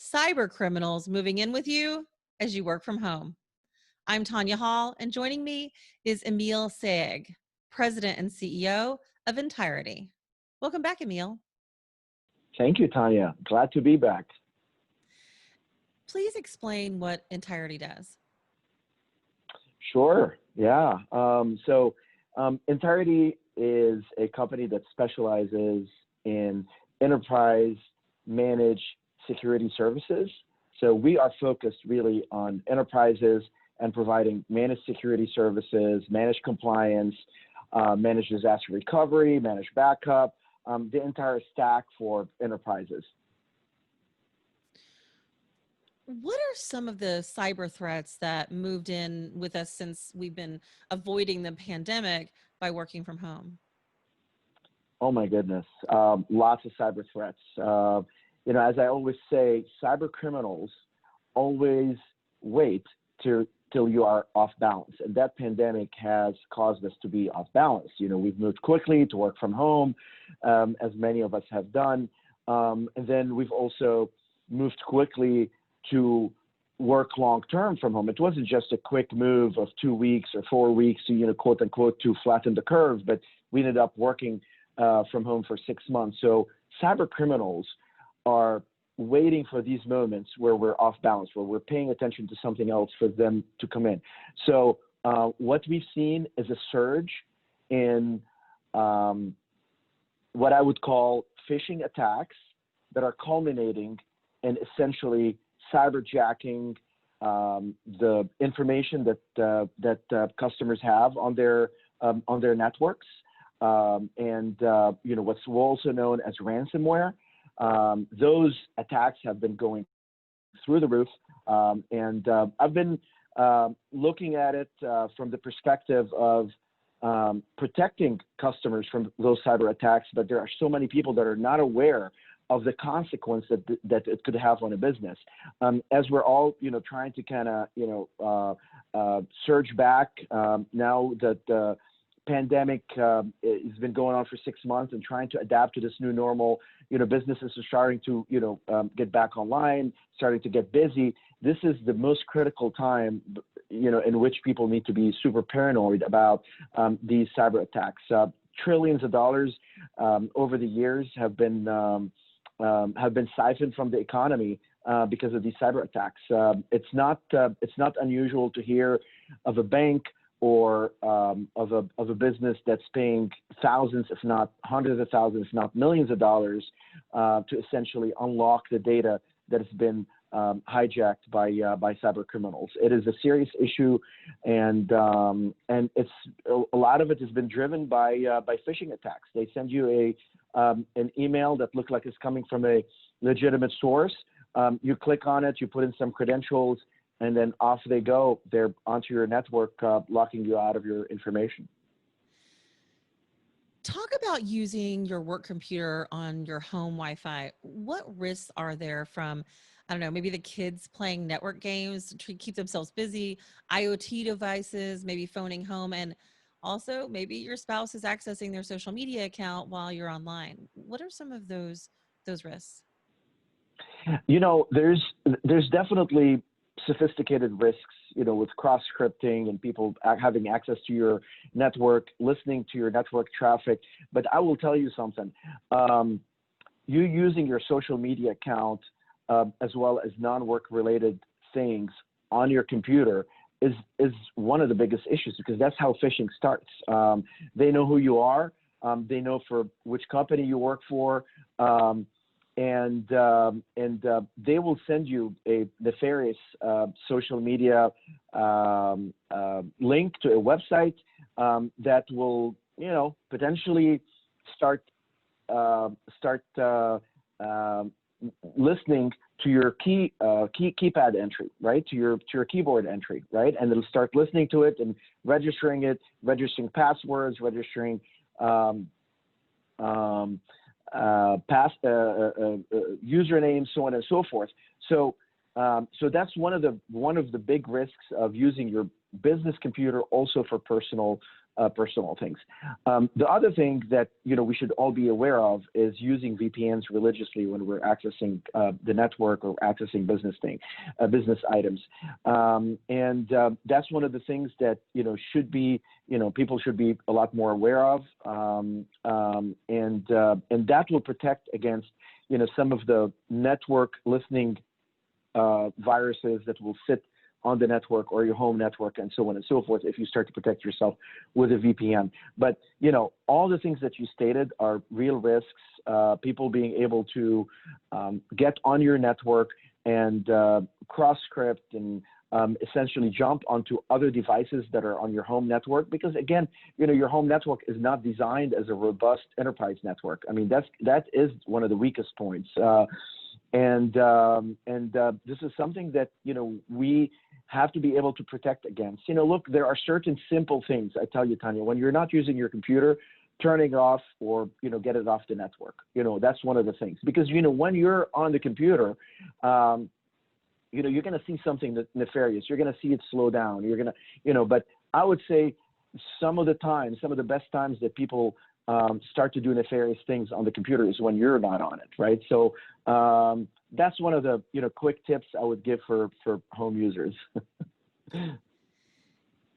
cyber criminals moving in with you as you work from home. I'm Tonya Hall, and joining me is Emile Sayegh, President and CEO of Ntirety. Welcome back, Emile. Thank you, Tonya. Glad to be back. Please explain what Ntirety does. Sure. Yeah. Ntirety is a company that specializes in enterprise managed security services. So we are focused really on enterprises and providing managed security services, managed compliance, managed disaster recovery, managed backup, the entire stack for enterprises. What are some of the cyber threats that moved in with us since we've been avoiding the pandemic by working from home? Oh my goodness, lots of cyber threats. As I always say, cyber criminals always wait till you are off balance, and that pandemic has caused us to be off balance. We've moved quickly to work from home, as many of us have done, and then we've also moved quickly to work long-term from home. It wasn't just a quick move of 2 weeks or 4 weeks to, quote unquote, to flatten the curve, but we ended up working from home for 6 months. So cyber criminals are waiting for these moments where we're off balance, where we're paying attention to something else for them to come in. So what we've seen is a surge in what I would call phishing attacks that are culminating in essentially cyberjacking the information that customers have on their networks, and what's also known as ransomware. Those attacks have been going through the roof, and I've been looking at it from the perspective of protecting customers from those cyber attacks, but there are so many people that are not aware of the consequence that it could have on a business. As we're all, trying to kind of, surge back now that the pandemic has been going on for 6 months and trying to adapt to this new normal, businesses are starting to, get back online, starting to get busy. This is the most critical time, in which people need to be super paranoid about these cyber attacks. Trillions of dollars over the years have been siphoned from the economy because of these cyber attacks. It's not unusual to hear of a bank or of a business that's paying thousands, if not hundreds of thousands, if not millions of dollars to essentially unlock the data that has been hijacked by cyber criminals. It is a serious issue, and it's a lot of it has been driven by phishing attacks. They send you an email that looks like it's coming from a legitimate source. You click on it, you put in some credentials, and then off they go. They're onto your network, locking you out of your information. Talk about using your work computer on your home Wi-Fi. What risks are there from, I don't know, maybe the kids playing network games to keep themselves busy, IoT devices, maybe phoning home, and also maybe your spouse is accessing their social media account while you're online? What are some of those risks? There's definitely sophisticated risks, with cross-scripting and people having access to your network, listening to your network traffic. But I will tell you something. You using your social media account as well as non-work related things on your computer is one of the biggest issues, because that's how phishing starts. They know who you are. They know for which company you work for. And they will send you a nefarious social media link to a website that will, potentially start listening to your keypad entry, right? To your keyboard entry, right? And it'll start listening to it and registering passwords, registering usernames, so on and so forth. So that's one of the big risks of using your business computer also for personal personal things. The other thing that we should all be aware of is using VPNs religiously when we're accessing the network or accessing business items, and that's one of the things that should be people should be a lot more aware of, and that will protect against some of the network listening viruses that will sit on the network or your home network and so on and so forth if you start to protect yourself with a VPN. But, all the things that you stated are real risks. People being able to get on your network and cross-script and essentially jump onto other devices that are on your home network, because again, your home network is not designed as a robust enterprise network. I mean, that is one of the weakest points. And this is something that we have to be able to protect against. Look, there are certain simple things. I tell you, Tonya, when you're not using your computer, turning it off or get it off the network. That's one of the things, because when you're on the computer, you're going to see something nefarious. You're going to see it slow down. You're going to, but I would say some of the best times that people start to do nefarious things on the computer is when you're not on it, right? So that's one of the quick tips I would give for home users.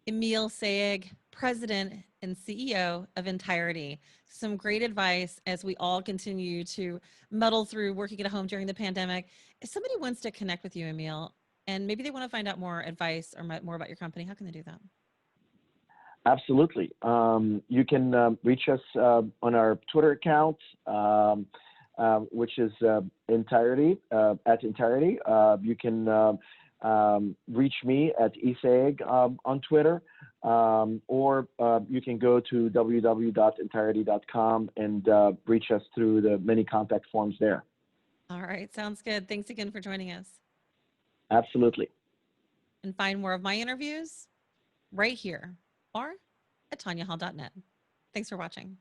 Emile Sayegh, President and CEO of Ntirety. Some great advice as we all continue to muddle through working at home during the pandemic. If somebody wants to connect with you, Emile, and maybe they want to find out more advice or more about your company, how can they do that? Absolutely. You can reach us on our Twitter account, which is Ntirety, at Ntirety. You can reach me at Sayegh on Twitter, or you can go to www.ntirety.com and reach us through the many contact forms there. All right. Sounds good. Thanks again for joining us. Absolutely. And find more of my interviews right here or at tonyahall.net. Thanks for watching.